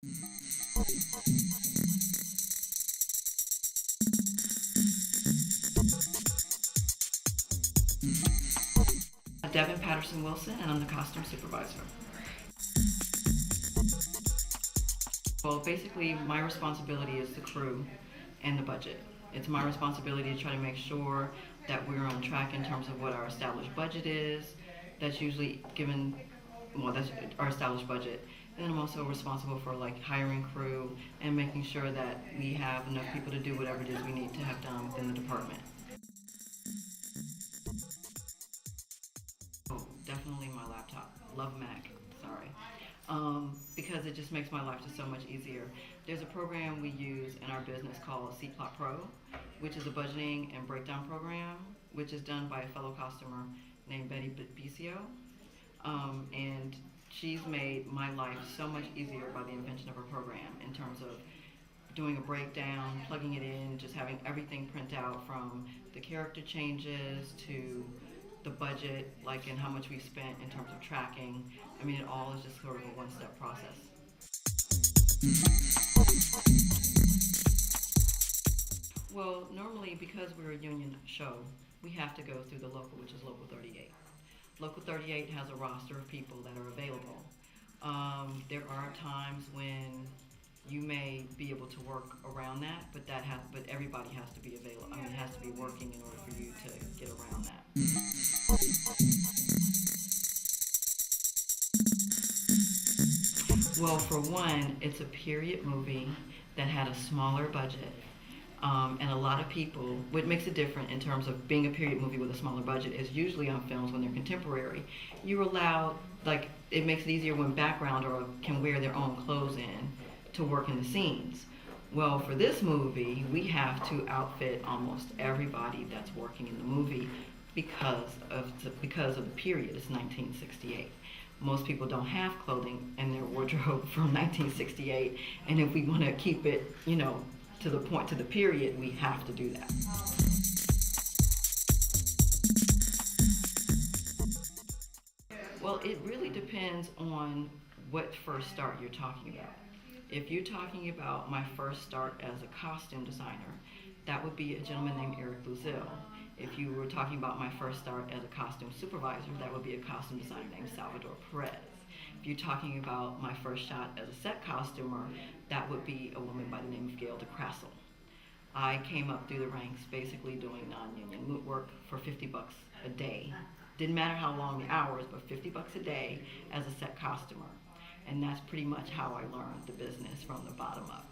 Devon Patterson-Wilson, and I'm the Costume Supervisor. Well, basically, my responsibility is the crew and the budget. It's my responsibility to try to make sure that we're on track in terms of what our established budget is. That's usually given, well, that's our established budget. And then I'm also responsible for like hiring crew and making sure that we have enough people to do whatever it is we need to have done within the department. Oh, definitely my laptop. Love Mac, sorry. Because it just makes my life just so much easier. There's a program we use in our business called C Plot Pro, which is a budgeting and breakdown program, which is done by a fellow customer named Betty Bicio. And she's made my life so much easier by the invention of her program in terms of doing a breakdown, plugging it in, just having everything print out from the character changes to the budget, like and how much we spent in terms of tracking. I mean, it all is just sort of a one-step process. Well, normally because we're a union show, we have to go through the local, which is Local 38. Local 38 has a roster of people that are available. There are times when you may be able to work around that, but everybody has to be available. I mean, it has to be working in order for you to get around that. Well, for one, it's a period movie that had a smaller budget. And a lot of people, what makes it different in terms of being a period movie with a smaller budget is usually on films when they're contemporary, you're allowed, like, it makes it easier when background or can wear their own clothes in to work in the scenes. Well, for this movie, we have to outfit almost everybody that's working in the movie because of the period. It's 1968. Most people don't have clothing in their wardrobe from 1968, and if we want to keep it, to the period, we have to do that. Well, it really depends on what first start you're talking about. If you're talking about my first start as a costume designer, that would be a gentleman named Eric Buzil. If you were talking about my first start as a costume supervisor, that would be a costume designer named Salvador Perez. If you're talking about my first shot as a set costumer, that would be a woman by the name of Gail DeCrassel. I came up through the ranks basically doing non-union work for $50 a day. Didn't matter how long the hours, but $50 a day as a set costumer. And that's pretty much how I learned the business from the bottom up.